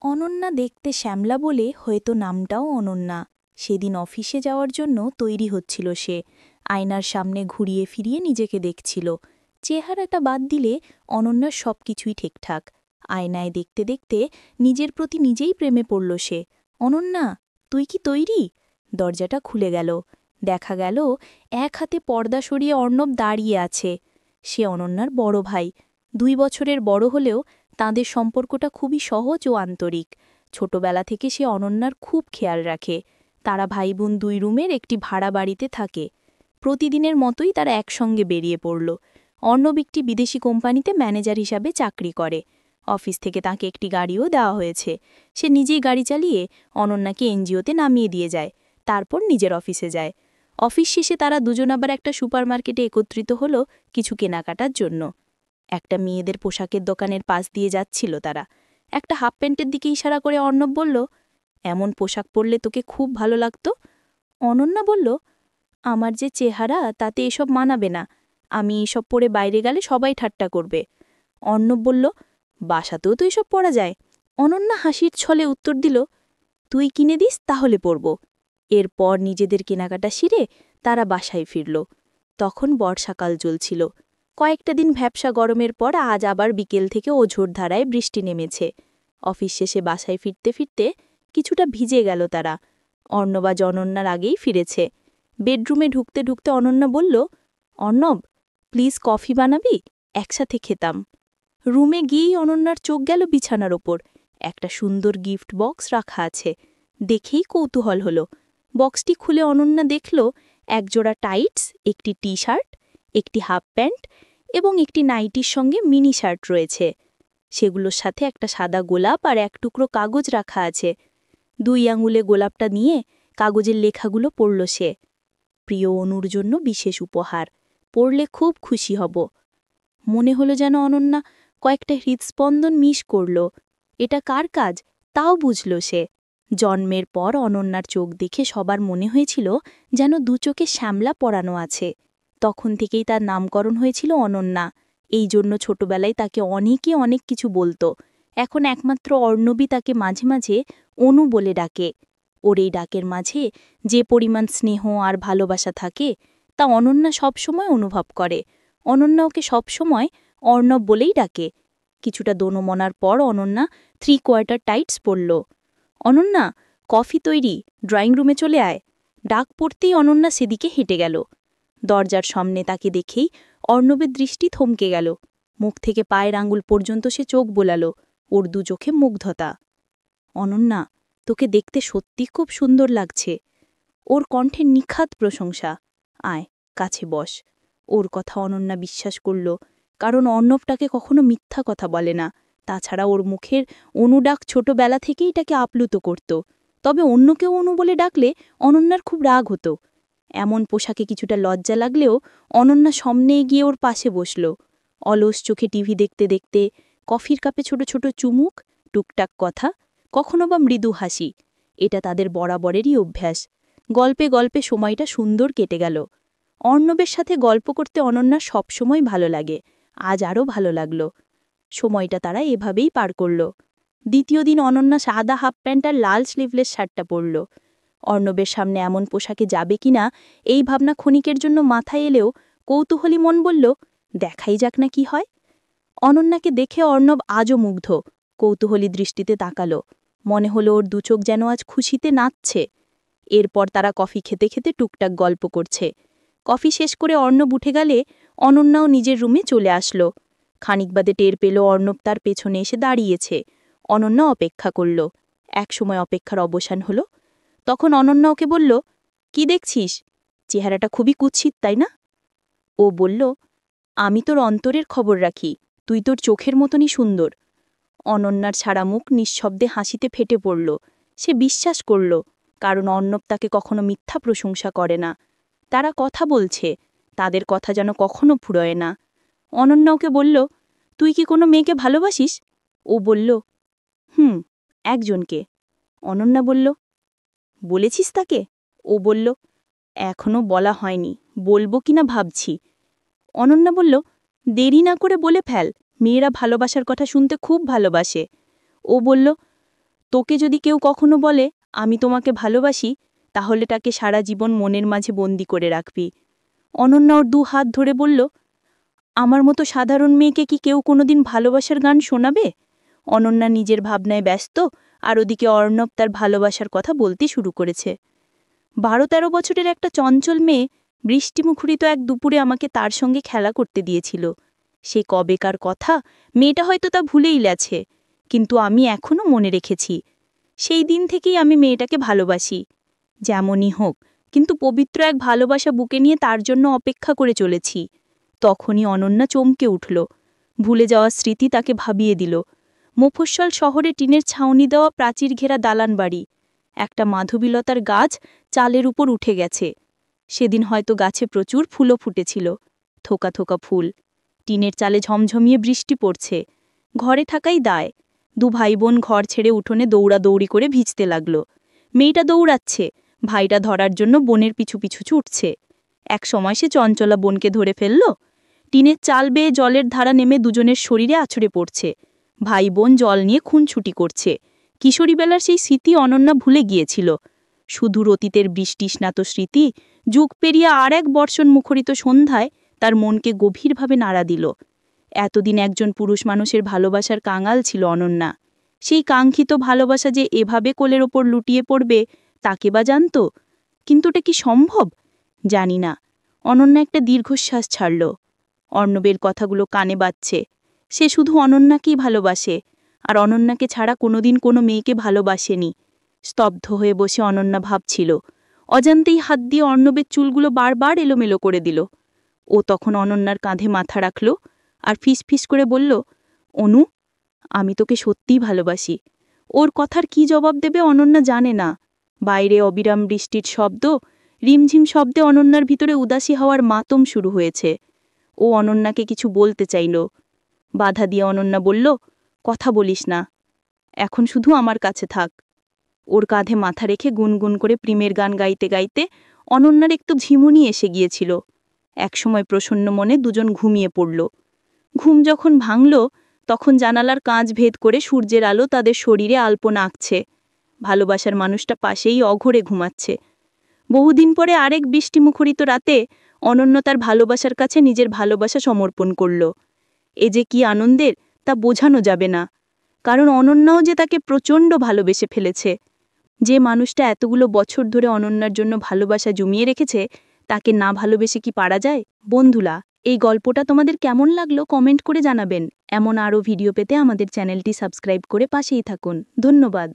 অনন্যা দেখতে শ্যামলা বলে হয়তো নামটাও অনন্যা। সেদিন অফিসে যাওয়ার জন্য তৈরি হচ্ছিল সে। আয়নার সামনে ঘুরিয়ে ফিরিয়ে নিজেকে দেখছিল। চেহারাটা বাদ দিলে অনন্যার সব কিছুই ঠিকঠাক। আয়নায় দেখতে দেখতে নিজের প্রতি নিজেই প্রেমে পড়ল সে। অনন্যা, তুই কি তৈরি? দরজাটা খুলে গেল। দেখা গেল এক হাতে পর্দা সরিয়ে অর্ণব দাঁড়িয়ে আছে। সে অনন্যার বড় ভাই। 2 বছরের বড় হলেও তাঁদের সম্পর্কটা খুবই সহজ ও আন্তরিক। ছোটবেলা থেকে সে অনন্যার খুব খেয়াল রাখে। তারা ভাই বোন 2 রুমের একটি ভাড়া বাড়িতে থাকে। প্রতিদিনের মতোই তারা একসঙ্গে বেরিয়ে পড়ল। অর্ণব একটি বিদেশি কোম্পানিতে ম্যানেজার হিসাবে চাকরি করে। অফিস থেকে তাকে একটি গাড়িও দেওয়া হয়েছে। সে নিজেই গাড়ি চালিয়ে অনন্যাকে এনজিওতে নামিয়ে দিয়ে যায়, তারপর নিজের অফিসে যায়। অফিস শেষে তারা দুজন আবার একটা সুপারমার্কেটে একত্রিত হল কিছু কেনাকাটার জন্য। একটা মেয়েদের পোশাকের দোকানের পাশ দিয়ে যাচ্ছিল তারা। একটা হাফ প্যান্টের দিকে ইশারা করে অর্ণব বলল, এমন পোশাক পরলে তোকে খুব ভালো লাগতো। অনন্যা বলল, আমার যে চেহারা তাতে এসব মানাবে না। আমি এসব পরে বাইরে গেলে সবাই ঠাট্টা করবে। অর্ণব বলল, বাসাতেও তো এসব পরা যায়। অনন্যা হাসির ছলে উত্তর দিল, তুই কিনে দিস তাহলে পরব। এরপর নিজেদের কেনাকাটা সেরে তারা বাসায় ফিরল। তখন বর্ষাকাল চলছিল। কয়েকটা দিন ভ্যাপসা গরমের পর আজ আবার বিকেল থেকে ওঝোর ধারায় বৃষ্টি নেমেছে। অফিস শেষে বাসায় ফিরতে ফিরতে কিছুটা ভিজে গেল তারা। অর্ণব আজ অনন্যার আগেই ফিরেছে। বেডরুমে ঢুকতে ঢুকতে অনন্যা বলল, অর্ণব, প্লিজ কফি বানাবি, একসাথে খেতাম। রুমে গিয়েই অনন্যার চোখ গেল বিছানার ওপর। একটা সুন্দর গিফট বক্স রাখা আছে। দেখেই কৌতূহল হলো। বক্সটি খুলে অনন্যা দেখল একজোড়া টাইটস, একটি টি শার্ট, একটি হাফ প্যান্ট এবং একটি নাইটির সঙ্গে মিনি শার্ট রয়েছে। সেগুলোর সাথে একটা সাদা গোলাপ আর এক টুকরো কাগজ রাখা আছে। 2 আঙুলে গোলাপটা নিয়ে কাগজের লেখাগুলো পড়ল সে। প্রিয় অনুর জন্য বিশেষ উপহার, পড়লে খুব খুশি হব। মনে হলো যেন অনন্যা কয়েকটা হৃদস্পন্দন মিস করল। এটা কার কাজ তাও বুঝল সে। জন্মের পর অনন্যার চোখ দেখে সবার মনে হয়েছিল যেন 2 চোখে শ্যামলা পরানো আছে। তখন থেকেই তার নামকরণ হয়েছিল অনন্যা। এই জন্য ছোটবেলায় তাকে অনেকে অনেক কিছু বলত। এখন একমাত্র অর্ণবই তাকে মাঝে মাঝে অনু বলে ডাকে। ওর এই ডাকের মাঝে যে পরিমাণ স্নেহ আর ভালোবাসা থাকে তা অনন্যা সবসময় অনুভব করে। অনন্যা ওকে সবসময় অর্ণব বলেই ডাকে। কিছুটা দোনমনার পর অনন্যা 3/4 টাইটস পরল। অনন্যা, কফি তৈরি, ড্রয়িং রুমে চলে আয়। ডাক পড়তেই অনন্যা সেদিকে হেঁটে গেল। দরজার সামনে তাকে দেখেই অর্ণবের দৃষ্টি থমকে গেল। মুখ থেকে পায়ের আঙুল পর্যন্ত সে চোখ বোলাল। ওর 2 চোখে মুগ্ধতা। অনন্যা, তোকে দেখতে সত্যি খুব সুন্দর লাগছে। ওর কণ্ঠে নিখাত প্রশংসা। আয়, কাছে বস। ওর কথা অনন্যা বিশ্বাস করল, কারণ অর্ণব তাকে কখনো মিথ্যা কথা বলে না। তাছাড়া ওর মুখের অনুডাক ছোটবেলা থেকেই তাকে আপ্লুত করত। তবে অন্য কেউ অনু বলে ডাকলে অনন্যার খুব রাগ হতো। এমন পোশাকে কিছুটা লজ্জা লাগলেও অনন্যা সামনে এগিয়ে ওর পাশে বসল। অলস চোখে টিভি দেখতে দেখতে, কফির কাপে ছোট ছোট চুমুক, টুকটাক কথা, কখনো বা মৃদু হাসি। এটা তাদের বরাবরেরই অভ্যাস। গল্পে গল্পে সময়টা সুন্দর কেটে গেল। অর্ণবের সাথে গল্প করতে অনন্যার সবসময় ভালো লাগে। আজ আরও ভালো লাগল। সময়টা তারা এভাবেই পার করল। দ্বিতীয় দিন অনন্যা সাদা হাফ প্যান্ট আর লাল স্লিভলেস শার্টটা পরল। অর্ণবের সামনে এমন পোশাকে যাবে কিনা এই ভাবনা ক্ষণিকের জন্য মাথায় এলেও কৌতূহলী মন বলল, দেখাই যাক না কি হয়। অনন্যাকে দেখে অর্ণব আজও মুগ্ধ। কৌতূহলী দৃষ্টিতে তাকালো। মনে হলো ওর 2 চোখ যেন আজ খুশিতে নাচছে। এরপর তারা কফি খেতে খেতে টুকটাক গল্প করছে। কফি শেষ করে অর্ণব উঠে গেলে অনন্যাও নিজের রুমে চলে আসলো। খানিক বাদে টের পেল অর্ণব তার পেছনে এসে দাঁড়িয়েছে। অনন্যা অপেক্ষা করল। একসময় অপেক্ষার অবসান হলো। তখন অনন্যা ওকে বলল, কি দেখছিস? চেহারাটা খুবই কুৎসিত, তাই না? ও বলল, আমি তোর অন্তরের খবর রাখি, তুই তোর চোখের মতনই সুন্দর। অনন্যার ছাড়া মুখ নিঃশব্দে হাসিতে ফেটে পড়ল। সে বিশ্বাস করল, কারণ অর্ণব তাকে কখনো মিথ্যা প্রশংসা করে না। তারা কথা বলছে, তাদের কথা যেন কখনো ফুরোয় না। অনন্যা ওকে বলল, তুই কি কোনো মেয়েকে ভালোবাসিস? ও বলল, একজনকে। অনন্যা বলল, বলেছিস তাকে? ও বলল, এখনো বলা হয়নি, বলবো কিনা ভাবছি। অনন্যা বলল, দেরি না করে বলে ফেল, মেয়েরা ভালোবাসার কথা শুনতে খুব ভালোবাসে। ও বলল, তোকে যদি কেউ কখনো বলে আমি তোমাকে ভালোবাসি, তাহলে তাকে সারা জীবন মনের মাঝে বন্দি করে রাখবি। অনন্যা ওর 2 হাত ধরে বলল, আমার মতো সাধারণ মেয়েকে কি কেউ কোনোদিন ভালোবাসার গান শোনাবে? অনন্যা নিজের ভাবনায় ব্যস্ত, আর ওদিকে অর্ণব তার ভালোবাসার কথা বলতে শুরু করেছে। 12-13 বছরের একটা চঞ্চল মেয়ে বৃষ্টিমুখরিত এক দুপুরে আমাকে তার সঙ্গে খেলা করতে দিয়েছিল। সে কবেকার কথা, মেয়েটা হয়তো তা ভুলেই গেছে, কিন্তু আমি এখনও মনে রেখেছি। সেই দিন থেকেই আমি মেয়েটাকে ভালোবাসি। যেমনই হোক, কিন্তু পবিত্র এক ভালোবাসা বুকে নিয়ে তার জন্য অপেক্ষা করে চলেছি। তখনই অনন্যা চমকে উঠল। ভুলে যাওয়া স্মৃতি তাকে ভাবিয়ে দিল। মফস্বল শহরে টিনের ছাউনি দেওয়া প্রাচীর ঘেরা দালান বাড়ি, একটা মাধবীলতার গাছ চালের উপর উঠে গেছে। সেদিন হয়তো গাছে প্রচুর ফুলও ফুটেছিল, থোকা থোকা ফুল। টিনের চালে ঝমঝমিয়ে বৃষ্টি পড়ছে। ঘরে থাকাই দায়। 2 ভাই বোন ঘর ছেড়ে উঠোনে দৌড়াদৌড়ি করে ভিজতে লাগল। মেয়েটা দৌড়াচ্ছে, ভাইটা ধরার জন্য বোনের পিছু পিছু ছুটছে। এক সময় সে চঞ্চলা বোনকে ধরে ফেলল। টিনের চাল বেয়ে জলের ধারা নেমে দুজনের শরীরে আছড়ে পড়ছে। ভাই বোন জল নিয়ে খুনছুটি করছে। কিশোরীবেলার সেই স্মৃতি অনন্যা ভুলে গিয়েছিল। সুদূর অতীতের বৃষ্টিস্নাত স্মৃতি যুগ পেরিয়ে আর এক বর্ষণ মুখরিত সন্ধ্যায় তার মনকে গভীরভাবে নাড়া দিল। এতদিন একজন পুরুষ মানুষের ভালোবাসার কাঙাল ছিল অনন্যা। সেই কাঙ্ক্ষিত ভালোবাসা যে এভাবে কোলের ওপর লুটিয়ে পড়বে, তাকে বা জানত? কিন্তু এটা কি সম্ভব? জানি না। অনন্যা একটা দীর্ঘশ্বাস ছাড়ল। অর্ণবের কথাগুলো কানে বাজছে। সে শুধু অনন্যাকেই ভালোবাসে, আর অনন্যাকে ছাড়া কোনোদিন কোনো মেয়েকে ভালোবাসেনি। স্তব্ধ হয়ে বসে অনন্যা ভাবছিল। অজান্তেই হাত দিয়ে অর্ণবের চুলগুলো বারবার এলোমেলো করে দিল। ও তখন অনন্যার কাঁধে মাথা রাখল আর ফিসফিস করে বলল, অনু, আমি তোকে সত্যিই ভালোবাসি। ওর কথার কি জবাব দেবে অনন্যা জানে না। বাইরে অবিরাম বৃষ্টির শব্দ, রিমঝিম শব্দে অনন্যার ভিতরে উদাসী হওয়ার মাতম শুরু হয়েছে। ও অনন্যাকে কিছু বলতে চাইল। বাধা দিয়ে অনন্যা বলল, কথা বলিস না, এখন শুধু আমার কাছে থাক। ওর কাঁধে মাথা রেখে গুনগুন করে প্রেমের গান গাইতে গাইতে অনন্যার একটু ঝিমুনি এসে গিয়েছিল। একসময় প্রসন্ন মনে দুজন ঘুমিয়ে পড়ল। ঘুম যখন ভাঙল, তখন জানালার কাঁচ ভেদ করে সূর্যের আলো তাদের শরীরে আলপনা আঁকছে। ভালোবাসার মানুষটা পাশেই অঘরে ঘুমাচ্ছে। বহুদিন পরে আরেক বৃষ্টিমুখরিত রাতে অনন্য তার ভালোবাসার কাছে নিজের ভালোবাসা সমর্পণ করল। এ যে কি আনন্দের, তা বোঝানো যাবে না। কারণ অনন্যাও যে তাকে প্রচণ্ড ভালোবেসে ফেলেছে। যে মানুষটা এতগুলো বছর ধরে অনন্যার জন্য ভালোবাসা জমিয়ে রেখেছে, তাকে না ভালোবেসে কি পারা যায়? বন্ধুরা, এই গল্পটা তোমাদের কেমন লাগলো কমেন্ট করে জানাবেন। এমন আরও ভিডিও পেতে আমাদের চ্যানেলটি সাবস্ক্রাইব করে পাশেই থাকুন। ধন্যবাদ।